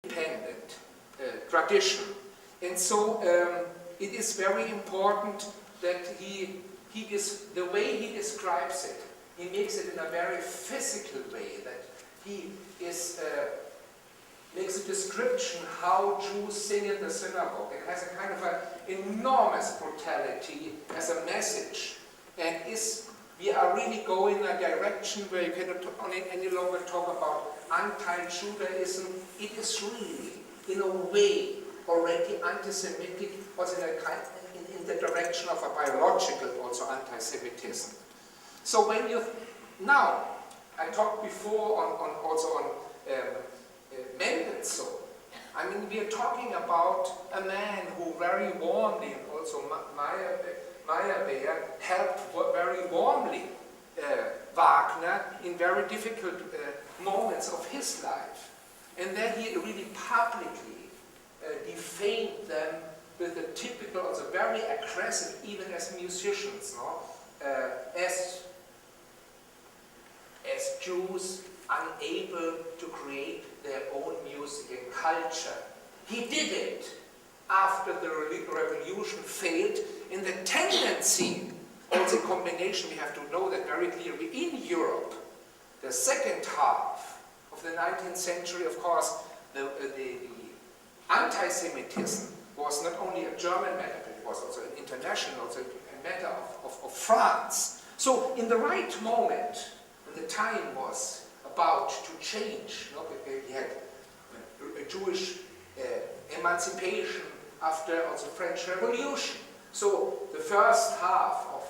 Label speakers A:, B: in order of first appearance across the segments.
A: independent tradition. And so it is very important that the way he describes it, he makes it in a very physical way, that he makes a description how Jews sing in the synagogue. It has a kind of an enormous brutality as a message, and we are really going in a direction where you cannot any longer talk about anti-Judaism. It is really, in a way, already anti-Semitic, also in the direction of a biological also anti-Semitism. So when now, I talked before also on Mendelssohn. I mean, we are talking about a man who very warmly, and also Meyerbeer, helped very warmly Wagner in very difficult moments of his life. And then he really publicly defamed them with the typical, also very aggressive, even as musicians, no? As Jews unable to create their own music and culture. He did it after the revolution failed, in the tendency, also combination, we have to know that very clearly, in Europe, the second half of the 19th century, of course, the anti-Semitism was not only a German matter, but it was also an international, also a matter of France. So in the right moment, when the time was about to change, you know, we had a Jewish emancipation after also French Revolution. So the first half of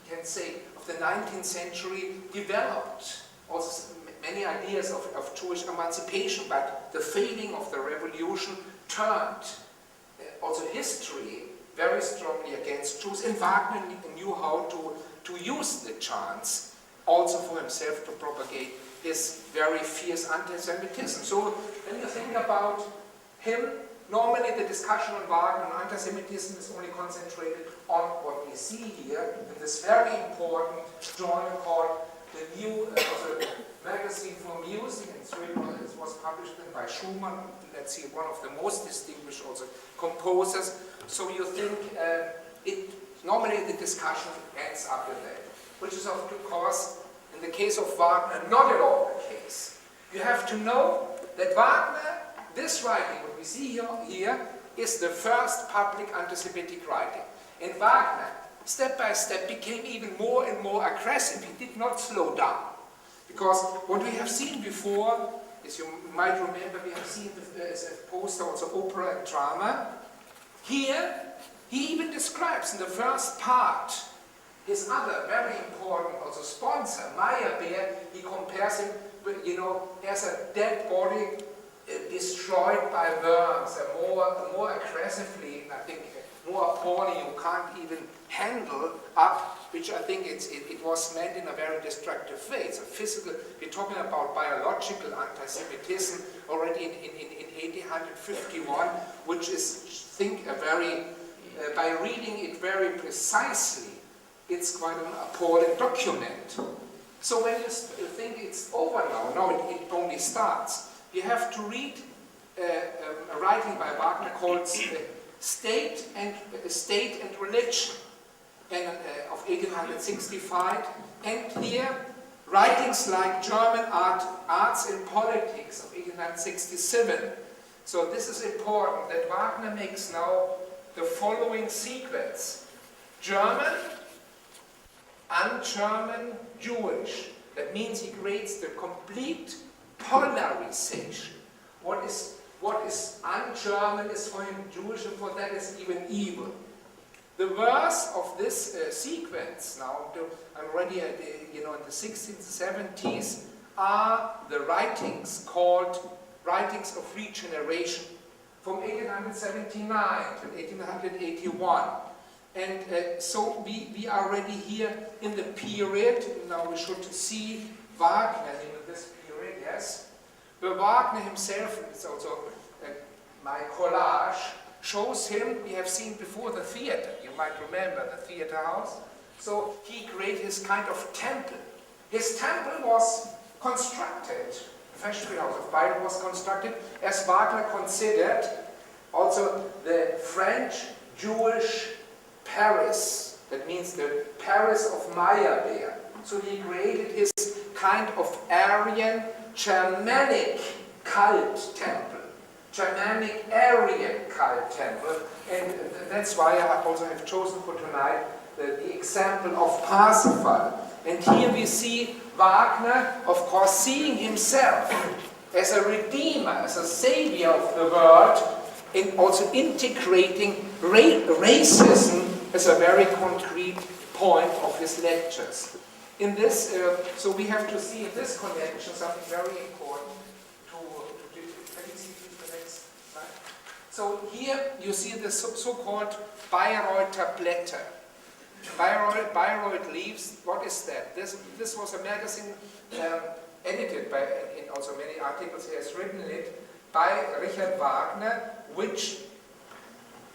A: you can say, of the 19th century developed also many ideas of Jewish emancipation, but the failing of the revolution turned also history very strongly against Jews, and Wagner knew how to use the chance also for himself to propagate his very fierce anti-Semitism. So when you think about him, normally the discussion on Wagner and anti-Semitism is only concentrated on what we see here in this very important journal called the New Magazine for Music, and so it was published by Schumann, let's see, one of the most distinguished also composers. So you think normally the discussion ends up with that, which is of course in the case of Wagner not at all the case. You have to know that Wagner, this writing, what we see here is the first public anti-Semitic writing. And Wagner, step by step, became even more and more aggressive. He did not slow down. Because what we have seen before, as you might remember, we have seen as a poster also opera and drama. Here, he even describes in the first part his other very important also sponsor, Meyerbeer. He compares him with, as a dead body destroyed by worms, more aggressively, I think, more appalling, you can't even handle up, which I think it was meant in a very destructive way. It's a physical, we're talking about biological anti-Semitism already in 1851, which is, I think, by reading it very precisely, it's quite an appalling document. So when you think it's over now, no, it only starts. You have to read a writing by Wagner called State and Religion of 1865, and here writings like German Arts and Politics of 1867. So this is important, that Wagner makes now the following sequence: German, un-German, Jewish. That means he creates the complete polarization. What is un-German is for him Jewish, and for that is even evil. The verse of this sequence now, I'm already at in the 16th, 70s, are the writings called Writings of Regeneration from 1879 to 1881. And so we are already here in the period, now we should see Wagner in this period, yes. But Wagner himself, it's also my collage, shows him, we have seen before the theater, you might remember the theater house. So he created his kind of temple. His temple was constructed Festspielhaus of Bayreuth was constructed, as Wagner considered also the French Jewish Paris. That means the Paris of Meyerbeer. So he created his kind of Aryan Germanic cult temple, Germanic Aryan cult temple, and that's why I also have chosen for tonight the example of Parsifal. And here we see Wagner, of course, seeing himself as a redeemer, as a savior of the world, and also integrating racism as a very concrete point of his lectures. In this, so we have to see in this connection something very important can you see the next slide? So here you see the so-called Bayreuther Blätter. Bayreuth Leaves, what is that? This was a magazine edited by, in also many articles he has written it, by Richard Wagner, which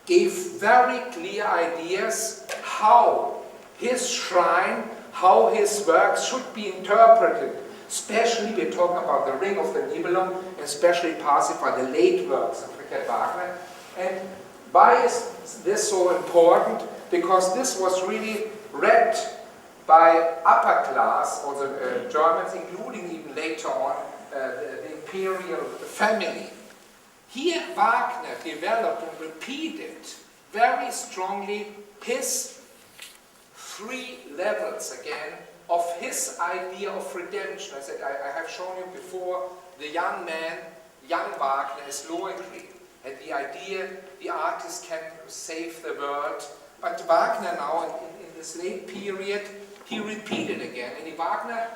A: gave very clear ideas how his shrine, how his works should be interpreted. Especially we're talking about the Ring of the Nibelung, especially Parsifal, the late works of Richard Wagner. And why is this so important? Because this was really read by upper class, also Germans, including even later on the imperial family. Here Wagner developed and repeated very strongly his three levels again of his idea of redemption. I said, I have shown you before, the young man, young Wagner is Lohengrin, and the idea the artist can save the world. But Wagner now, in this late period, he repeated again, and Wagner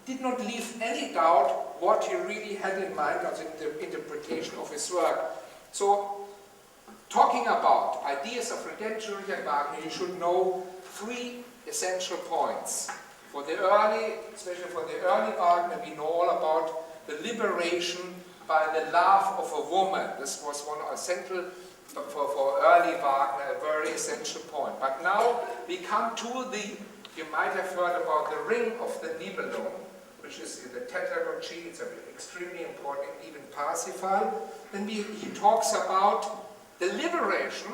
A: did not leave any doubt what he really had in mind as the interpretation of his work. So, talking about ideas of redemption in Wagner, you should know three essential points. For the early, especially for the early Wagner, we know all about the liberation by the love of a woman. This was one central, for early Wagner, a very essential point. But now we come to the, you might have heard about the Ring of the Nibelung, which is in the tetralogy, it's extremely important, even Parsifal. Then he talks about the liberation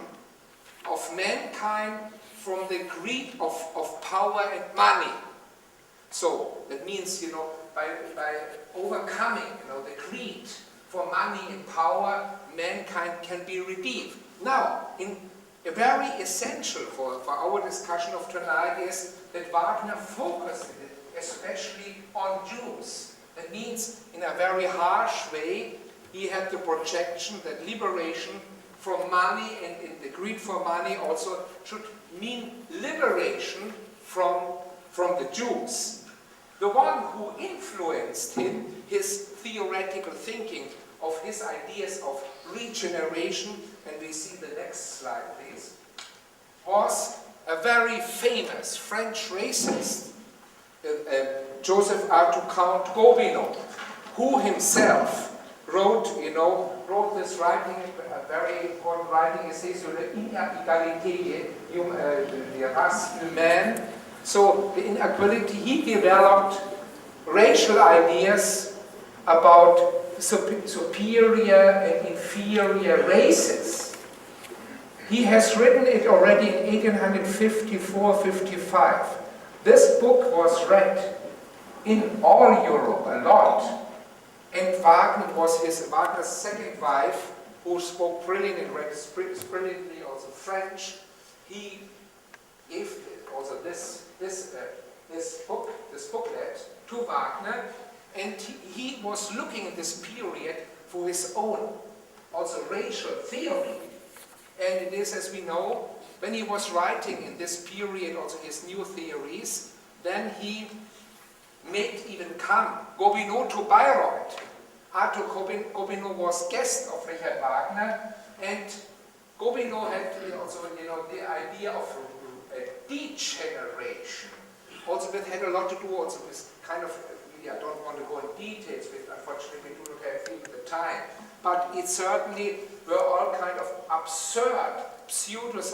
A: of mankind from the greed of power and money. So that means, you know, by overcoming, you know, the greed for money and power, mankind can be redeemed. Now, a very essential for our discussion of tonight is that Wagner focused especially on Jews. That means, in a very harsh way, he had the projection that liberation from money and the greed for money also should mean liberation from the Jews. The one who influenced him, his theoretical thinking of his ideas of regeneration, and we see the next slide please, was a very famous French racist, Joseph Arthur Count Gobineau, who himself wrote this writing, a very important writing, essay sur l'inégalité des races humaines. So the inequality, he developed racial ideas about superior and inferior races. He has written it already in 1854-55. This book was read in all Europe a lot. And Wagner was Wagner's second wife, who spoke brilliantly and read brilliantly also French. He gave also this booklet to Wagner, and he was looking at this period for his own also racial theory. And it is, as we know, when he was writing in this period also his new theories, then he made even come Gobineau to Bayreuth. Arthur Gobineau was guest of Richard Wagner, and Gobineau had also the idea of degeneration. Also that had a lot to do also with kind of, I don't want to go in details, but unfortunately we do not have even the time. But it certainly were all kind of absurd, pseudo